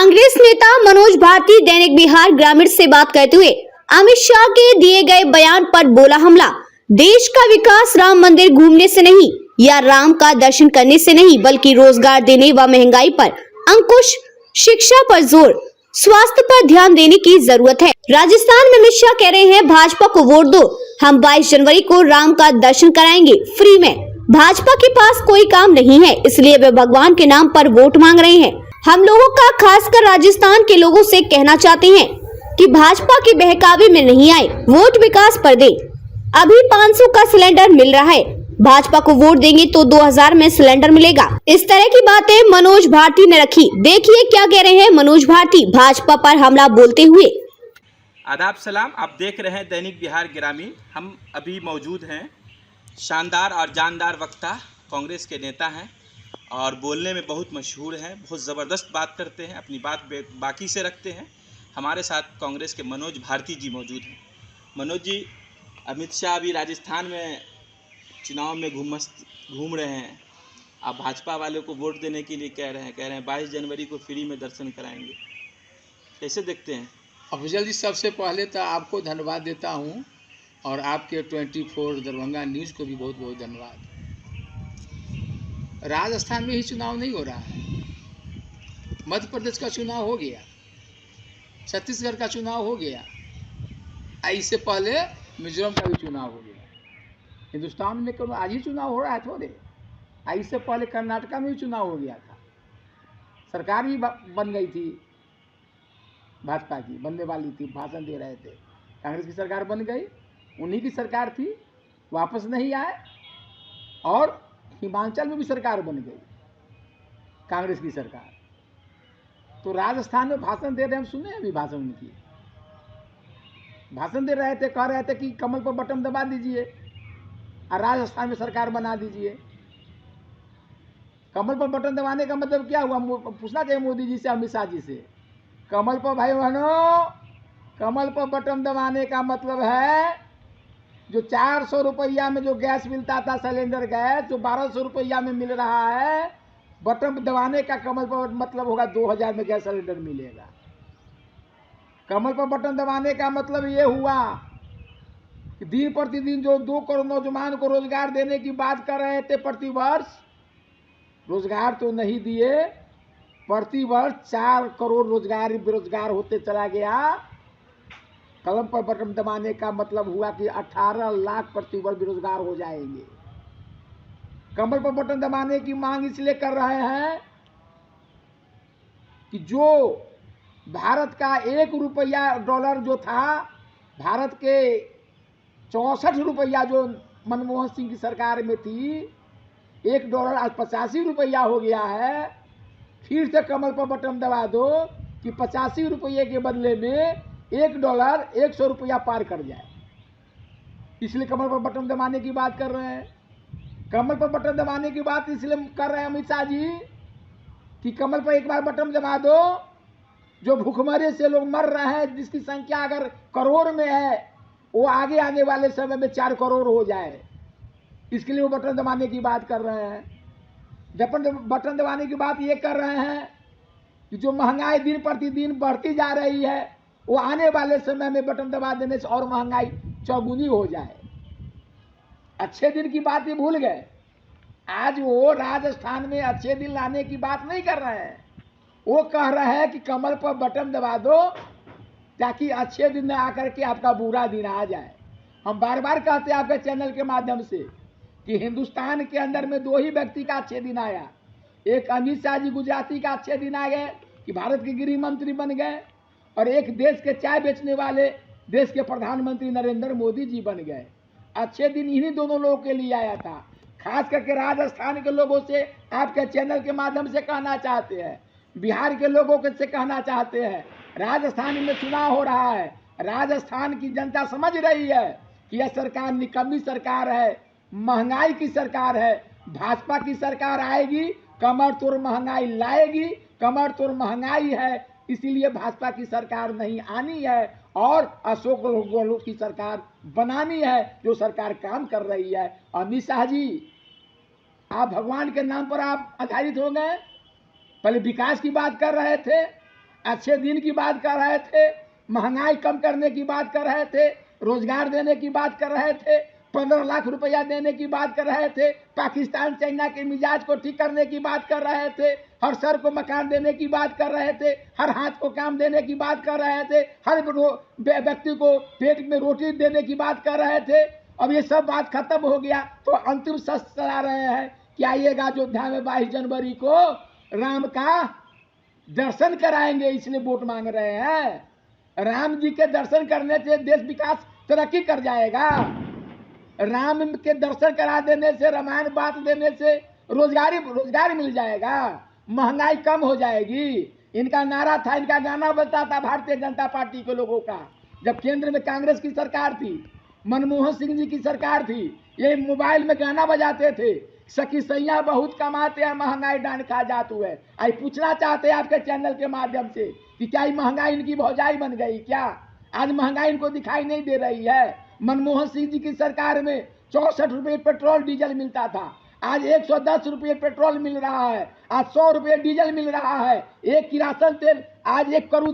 कांग्रेस नेता मनोज भारती दैनिक बिहार ग्रामीण से बात करते हुए अमित शाह के दिए गए बयान पर बोला हमला। देश का विकास राम मंदिर घूमने से नहीं या राम का दर्शन करने से नहीं, बल्कि रोजगार देने व महंगाई पर अंकुश, शिक्षा पर जोर, स्वास्थ्य पर ध्यान देने की जरूरत है। राजस्थान में अमित शाह कह रहे हैं भाजपा को वोट दो, हम 22 जनवरी को राम का दर्शन कराएंगे फ्री में। भाजपा के पास कोई काम नहीं है, इसलिए वे भगवान के नाम पर वोट मांग रहे हैं। हम लोगों का खासकर राजस्थान के लोगों से कहना चाहते हैं कि भाजपा के बहकावे में नहीं आए, वोट विकास पर दें। अभी 500 का सिलेंडर मिल रहा है, भाजपा को वोट देंगे तो 2000 में सिलेंडर मिलेगा। इस तरह की बातें मनोज भारती ने रखी। देखिए क्या कह रहे हैं मनोज भारती भाजपा पर हमला बोलते हुए। आदाब सलाम, आप देख रहे हैं दैनिक बिहार ग्रामीण। हम अभी मौजूद हैं, शानदार और जानदार वक्ता कांग्रेस के नेता हैं और बोलने में बहुत मशहूर हैं, बहुत ज़बरदस्त बात करते हैं, अपनी बात बाकी से रखते हैं। हमारे साथ कांग्रेस के मनोज भारती जी मौजूद हैं। मनोज जी, अमित शाह अभी राजस्थान में चुनाव में घूम रहे हैं, आप भाजपा वालों को वोट देने के लिए कह रहे हैं 22 जनवरी को फ्री में दर्शन कराएंगे, कैसे देखते हैं? अफजल जी, सबसे पहले तो आपको धन्यवाद देता हूं और आपके 24 दरभंगा न्यूज़ को भी बहुत बहुत धन्यवाद। राजस्थान में ही चुनाव नहीं हो रहा है, मध्य प्रदेश का चुनाव हो गया, छत्तीसगढ़ का चुनाव हो गया, इससे पहले मिजोरम का भी चुनाव हो गया। हिंदुस्तान में कौन आज ही चुनाव हो रहा है थोड़े, इससे पहले कर्नाटका में भी चुनाव हो गया था, सरकार भी बन गई थी, भाजपा की बनने वाली थी, भाषण दे रहे थे। कांग्रेस की सरकार बन गई, उन्हीं की सरकार थी, वापस नहीं आए और हिमाचल में भी सरकार बन गई कांग्रेस की सरकार। तो राजस्थान में भाषण दे रहे हैं, हम सुने अभी भाषण उनकी, भाषण दे रहे थे, कह रहे थे कि कमल पर बटन दबा दीजिए और राजस्थान में सरकार बना दीजिए। कमल पर बटन दबाने का मतलब क्या हुआ, पूछना चाहिए मोदी जी से, अमित शाह जी से। कमल पर भाई बहनों, कमल पर बटन दबाने का मतलब है जो 400 रुपया में जो गैस मिलता था, सिलेंडर गैस, जो 1200 रुपया में मिल रहा है, बटन दबाने का कमल पर मतलब होगा 2000 में गैस सिलेंडर मिलेगा। कमल पर बटन दबाने का मतलब ये हुआ कि दिन प्रतिदिन जो 2 करोड़ नौजवान को रोजगार देने की बात कर रहे थे, प्रतिवर्ष रोजगार तो नहीं दिए, प्रतिवर्ष 4 करोड़ रोजगार बेरोजगार होते चला गया। कलम पर बटन दबाने का मतलब हुआ कि 18 लाख प्रतिवर्ष बेरोजगार हो जाएंगे। कमल पर बटन दबाने की मांग इसलिए कर रहे हैं कि जो भारत का 1 रुपया डॉलर जो था, भारत के 64 रुपया जो मनमोहन सिंह की सरकार में थी, 1 डॉलर आज 85 रुपया हो गया है। फिर से कमल पर बटन दबा दो कि 85 रुपये के बदले में 1 डॉलर 100 रुपया पार कर जाए, इसलिए कमल पर बटन दबाने की बात कर रहे हैं। कमल पर बटन दबाने की बात इसलिए कर रहे हैं अमित शाह जी कि कमल पर एक बार बटन दबा दो, जो भूखमरी से लोग मर रहे हैं, जिसकी संख्या अगर करोड़ में है, वो आगे आने वाले समय में 4 करोड़ हो जाए, इसके लिए वो बटन दबाने की बात कर रहे हैं। बटन दबाने की बात ये कर रहे हैं कि जो महंगाई दिन प्रतिदिन बढ़ती जा रही है, वो आने वाले समय में बटन दबा देने से और महंगाई चौगुनी हो जाए। अच्छे दिन की बात ये भूल गए, आज वो राजस्थान में अच्छे दिन लाने की बात नहीं कर रहे हैं, वो कह रहे हैं कि कमल पर बटन दबा दो ताकि अच्छे दिन आकर के आपका बुरा दिन आ जाए। हम बार बार कहते हैं आपके चैनल के माध्यम से कि हिंदुस्तान के अंदर में 2 ही व्यक्ति का अच्छे दिन आया, एक अमित शाह जी गुजराती का अच्छे दिन आ गए कि भारत के गृह मंत्री बन गए, और एक देश के चाय बेचने वाले देश के प्रधानमंत्री नरेंद्र मोदी जी बन गए। अच्छे दिन इन्हीं दोनों लोगों के लिए आया था। खास करके राजस्थान के लोगों से आपके चैनल के माध्यम से कहना चाहते हैं, बिहार के लोगों से कहना चाहते हैं, राजस्थान में चुनाव हो रहा है, राजस्थान की जनता समझ रही है कि यह सरकार निकम्मी सरकार है, महंगाई की सरकार है। भाजपा की सरकार आएगी, कमर तोड़ महंगाई लाएगी, कमर तोड़ महंगाई है, इसीलिए भाजपा की सरकार नहीं आनी है और अशोक गहलोत की सरकार बनानी है, जो सरकार काम कर रही है। अमित शाह जी, आप भगवान के नाम पर आप आधारित हो गए, पहले विकास की बात कर रहे थे, अच्छे दिन की बात कर रहे थे, महंगाई कम करने की बात कर रहे थे, रोजगार देने की बात कर रहे थे, 15 लाख रुपया देने की बात कर रहे थे, पाकिस्तान चाइना के मिजाज को ठीक करने की बात कर रहे थे, हर सर को मकान देने की बात कर रहे थे, हर हाथ को काम देने की बात कर रहे थे, हर व्यक्ति को पेट में रोटी देने की बात कर रहे थे। अब ये सब बात खत्म हो गया तो अंतिम शस्त्र चला रहे हैं कि आइएगा अयोध्या में 22 जनवरी को राम का दर्शन कराएंगे, इसलिए वोट मांग रहे हैं। राम जी के दर्शन करने से देश विकास तरक्की कर जाएगा। राम के दर्शन करा देने से, रामायण बांट देने से रोजगार मिल जाएगा, महंगाई कम हो जाएगी। इनका नारा था, इनका गाना बजता था भारतीय जनता पार्टी के लोगों का, जब केंद्र में कांग्रेस की सरकार थी, मनमोहन सिंह जी की सरकार थी, ये मोबाइल में गाना बजाते थे, सखी सैया बहुत कमाते हैं, महंगाई डांड खा जात हुए। आई पूछना चाहते हैं आपके चैनल के माध्यम से कि क्या ये महंगाई इनकी भौजाई बन गई क्या? आज महंगाई इनको दिखाई नहीं दे रही है। मनमोहन सिंह जी की सरकार में 64 रुपये पेट्रोल डीजल मिलता था, आज 110 रुपये पेट्रोल मिल रहा है, आज 100 रुपये डीजल मिल रहा है। एक किरासन तेल, आज एक करू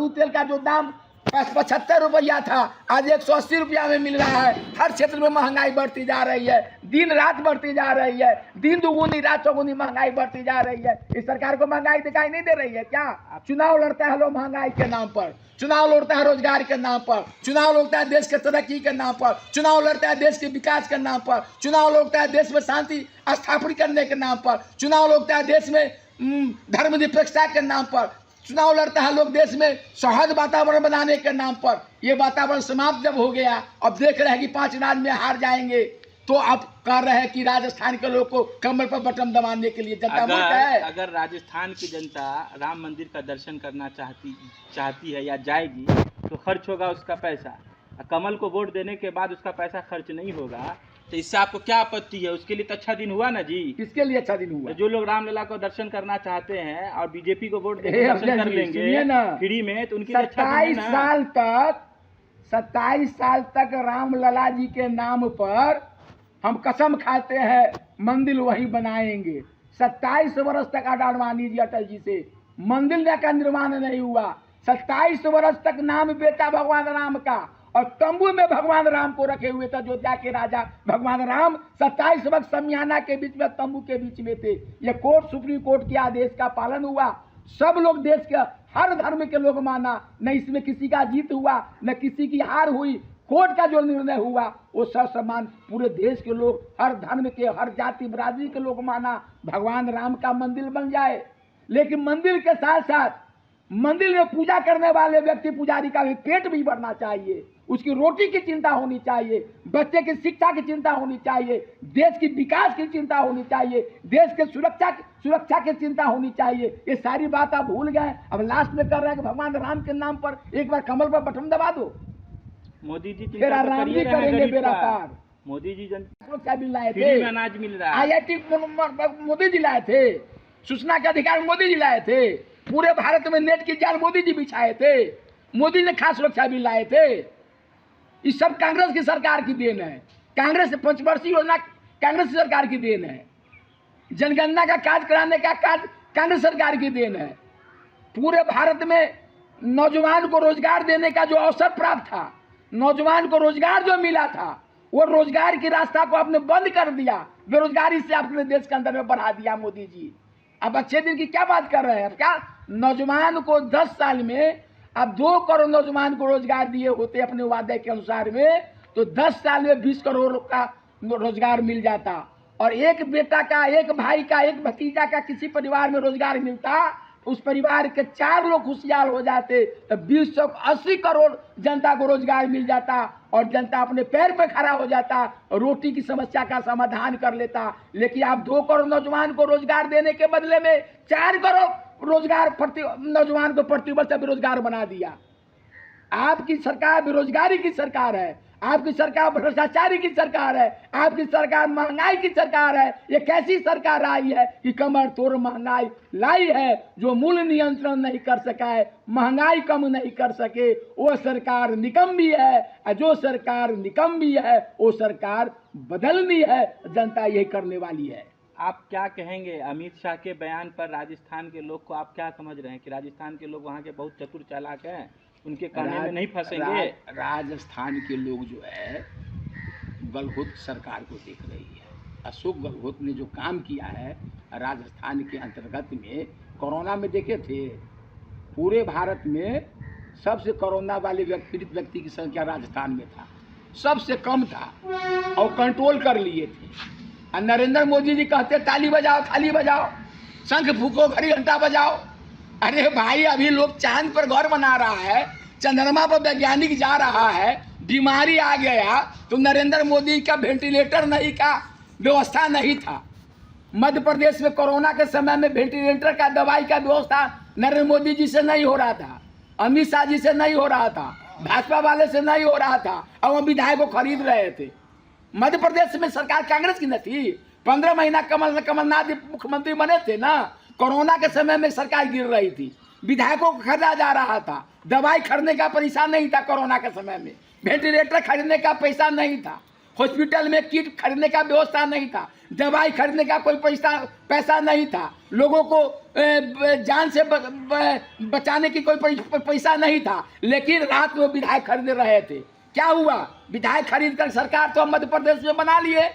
तेल का जो दाम 75 रुपया था, आज 180 रुपया में मिल रहा है। हर क्षेत्र में महंगाई बढ़ती जा रही है, दिन रात बढ़ती जा रही है, दिन दुगुनी रात चौगुनी महंगाई बढ़ती जा रही है। इस सरकार को महंगाई दिखाई नहीं दे रही है क्या? चुनाव लड़ता है लोग महंगाई के नाम पर, चुनाव लड़ता है रोजगार के नाम पर, चुनाव लड़ता है देश के तरक्की के नाम पर, चुनाव लड़ता है देश के विकास के नाम पर, चुनाव लड़ता है देश में शांति स्थापित करने के नाम पर, चुनाव लड़ता है देश में धर्मनिरपेक्षता के नाम पर, चुनाव लड़ता है लोग देश में सौहार्द वातावरण बनाने के नाम पर। ये वातावरण समाप्त जब हो गया, अब देख रहे हैं कि 5 राज्य में हार जाएंगे, तो अब कर रहे हैं कि राजस्थान के लोग को कमर पर बटन दबाने के लिए जनता मूर्ख है। अगर राजस्थान की जनता राम मंदिर का दर्शन करना चाहती है या जाएगी तो खर्च होगा उसका पैसा। कमल को वोट देने के बाद उसका पैसा खर्च नहीं होगा तो इससे आपको क्या आपत्ति है? उसके लिए तो अच्छा दिन हुआ ना जी। किसके लिए अच्छा दिन हुआ? तो जो लोग रामलला को दर्शन करना चाहते हैं और बीजेपी को वोट देकर दर्शन कर लेंगे फ्री में, तो उनके लिए अच्छा दिन है ना। 27 साल तक रामलला जी के नाम पर हम कसम खाते हैं मंदिर वही बनाएंगे। 27 वर्ष तक अडवाणी जी, अटल जी से मंदिर का निर्माण नहीं हुआ। 27 वर्ष तक नाम बेचा भगवान राम का, और तंबू में भगवान राम को रखे हुए थे। अयोध्या के राजा भगवान राम 27 वर्ष समियाना के बीच में, तंबू के बीच में थे। ये कोर्ट, सुप्रीम कोर्ट के आदेश का पालन हुआ। सब लोग देश के हर धर्म के लोग माना, न इसमें किसी का जीत हुआ न किसी की हार हुई। कोर्ट का जो निर्णय हुआ वो सब समान पूरे देश के लोग, हर धर्म के, हर जाति बिरादरी के लोग माना, भगवान राम का मंदिर बन जाए। लेकिन मंदिर के साथ साथ मंदिर में पूजा करने वाले व्यक्ति, पुजारी का भी पेट भी भरना चाहिए, उसकी रोटी की चिंता होनी चाहिए, बच्चे की शिक्षा की चिंता होनी चाहिए, देश की विकास की चिंता होनी चाहिए, देश के सुरक्षा की चिंता होनी चाहिए। ये सारी बात आप भूल गए। अब लास्ट में कर रहे हैं कि भगवान राम के नाम पर एक बार कमल पर बटन दबा दो, मोदी जी फिर राम जी करेंगे बेड़ा पार। मोदी जी सुरक्षा बिल लाए फ्री थे, में अनाज मिल रहा है, IIT मोदी जी लाए थे, सूचना के अधिकार मोदी जी लाए थे, पूरे भारत में नेट की जाल मोदी जी बिछाए थे, मोदी ने खास सुरक्षा बिल लाए थे। ये सब कांग्रेस की सरकार की देन है। कांग्रेस पंचवर्षीय योजना कांग्रेस सरकार की देन है। जनगणना का कार्य कराने का कार्य कांग्रेस सरकार की देन है। पूरे भारत में नौजवान को रोजगार देने का जो अवसर प्राप्त था, नौजवान को रोजगार जो मिला था, वो रोजगार की रास्ता को आपने बंद कर दिया। बेरोजगारी से आपने देश के अंदर में बढ़ा दिया मोदी जी। अब अच्छे दिन की क्या बात कर रहे हैं? क्या नौजवान को 10 साल में अब 2 करोड़ नौजवान को रोजगार दिए होते अपने वादे के अनुसार में, तो 10 साल में 20 करोड़ का रोजगार मिल जाता। और एक बेटा का, एक भाई का, एक भतीजा का किसी परिवार में रोजगार मिलता, उस परिवार के 4 लोग खुशहाल हो जाते, तो 280 करोड़ जनता को रोजगार मिल जाता और जनता अपने पैर पर खड़ा हो जाता, रोटी की समस्या का समाधान कर लेता। लेकिन आप 2 करोड़ नौजवान को रोजगार देने के बदले में 4 करोड़ रोजगार नौजवान को प्रतिवर्ष बेरोजगार बना दिया। आपकी सरकार बेरोजगारी की सरकार है, आपकी सरकार भ्रष्टाचारी की सरकार है, आपकी सरकार महंगाई की सरकार है। ये कैसी सरकार आई है कि कमर तोड़ महंगाई लाई है, जो मूल्य नियंत्रण नहीं कर सका है, महंगाई कम नहीं कर सके, वो सरकार निकम्मी है। जो सरकार निकम्मी है वो सरकार बदलनी है, जनता यही करने वाली है। आप क्या कहेंगे अमित शाह के बयान पर? राजस्थान के लोग को आप क्या समझ रहे हैं कि राजस्थान के लोग वहाँ के बहुत चतुर चालाक हैं, उनके कहने में नहीं फंसेंगे? राजस्थान के लोग जो है गहलोत सरकार को देख रही है। अशोक गहलोत ने जो काम किया है राजस्थान के अंतर्गत में, कोरोना में देखे थे पूरे भारत में सबसे कोरोना वाले पीड़ित व्यक्ति की संख्या राजस्थान में था, सबसे कम था और कंट्रोल कर लिए थे। और नरेंद्र मोदी जी कहते ताली बजाओ, थाली बजाओ, शंख फूको, घड़ी घंटा बजाओ। अरे भाई, अभी लोग चांद पर घर बना रहा है, चंद्रमा पर वैज्ञानिक जा रहा है, बीमारी आ गया तो नरेंद्र मोदी का वेंटिलेटर नहीं का व्यवस्था नहीं था। मध्य प्रदेश में कोरोना के समय में वेंटिलेटर का दवाई का व्यवस्था नरेंद्र मोदी जी से नहीं हो रहा था, अमित शाह जी से नहीं हो रहा था, भाजपा वाले से नहीं हो रहा था, और वो विधायक को खरीद रहे थे। मध्य प्रदेश में सरकार कांग्रेस की न थी, 15 महीना कमलनाथ मुख्यमंत्री बने थे ना। कोरोना के समय में सरकार गिर रही थी, विधायकों को खरीदा जा रहा था, दवाई खरीदने का पैसा नहीं था कोरोना के समय में, वेंटिलेटर खरीदने का पैसा नहीं था, हॉस्पिटल में किट खरीदने का व्यवस्था नहीं था, दवाई खरीदने का कोई पैसा नहीं था, लोगों को जान से बचाने की कोई पैसा नहीं था, लेकिन रात में विधायक खरीद रहे थे। क्या हुआ? विधायक खरीद कर सरकार तो मध्य प्रदेश में बना लिए,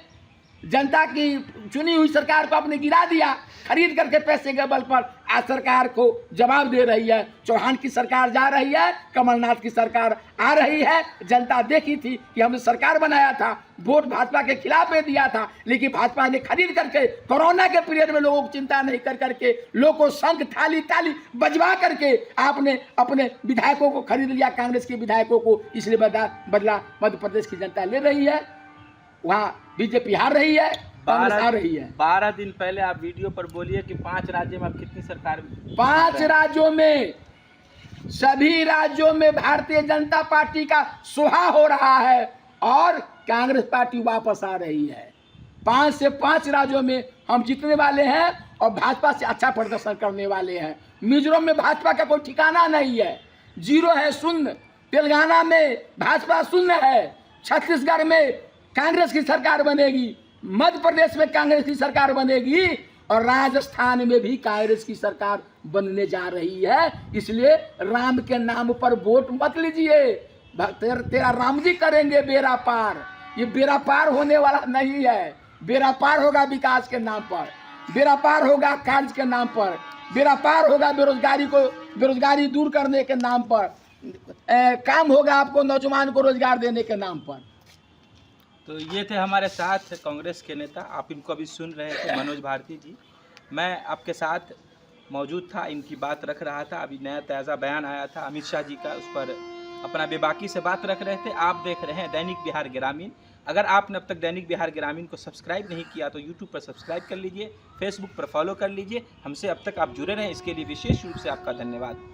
जनता की चुनी हुई सरकार को आपने गिरा दिया खरीद करके पैसे के बल पर। आज सरकार को जवाब दे रही है, चौहान की सरकार जा रही है, कमलनाथ की सरकार आ रही है। जनता देखी थी कि हमने सरकार बनाया था, वोट भाजपा के खिलाफ में दिया था, लेकिन भाजपा ने खरीद करके कोरोना के पीरियड में लोगों को चिंता नहीं कर करके, लोगों को शंख थाली ताली बजवा करके आपने अपने विधायकों को खरीद लिया, कांग्रेस के विधायकों को। इसलिए बदला मध्य प्रदेश की जनता ले रही है, वहाँ बीजेपी हार रही है, कांग्रेस आ रही है। 12 दिन पहले आप वीडियो पर बोलिए कि 5 राज्यों में अब कितनी सरकार? 5 राज्यों में, सभी राज्यों में भारतीय जनता पार्टी का सुहा हो रहा है और कांग्रेस पार्टी वापस आ रही है। 5 से 5 राज्यों में हम जीतने वाले हैं और भाजपा से अच्छा प्रदर्शन करने वाले हैं। मिजोरम में भाजपा का कोई ठिकाना नहीं है, 0 है, शून्य। तेलंगाना में भाजपा शून्य है, छत्तीसगढ़ में कांग्रेस की सरकार बनेगी, मध्य प्रदेश में कांग्रेस की सरकार बनेगी और राजस्थान में भी कांग्रेस की सरकार बनने जा रही है। इसलिए राम के नाम पर वोट मत लीजिए, तेरा राम जी करेंगे बेड़ा पार। ये बेड़ा पार होने वाला नहीं है, बेड़ा पार होगा विकास के नाम पर, बेड़ा पार होगा कार्य के नाम पर, बेड़ा पार होगा बेरोजगारी दूर करने के नाम पर, काम होगा आपको नौजवान को रोजगार देने के नाम पर। तो ये थे हमारे साथ कांग्रेस के नेता, आप इनको अभी सुन रहे थे, मनोज भारती जी। मैं आपके साथ मौजूद था, इनकी बात रख रहा था। अभी नया ताज़ा बयान आया था अमित शाह जी का, उस पर अपना बेबाकी से बात रख रहे थे। आप देख रहे हैं दैनिक बिहार ग्रामीण। अगर आपने अब तक दैनिक बिहार ग्रामीण को सब्सक्राइब नहीं किया तो यूट्यूब पर सब्सक्राइब कर लीजिए, फेसबुक पर फॉलो कर लीजिए। हमसे अब तक आप जुड़े रहें, इसके लिए विशेष रूप से आपका धन्यवाद।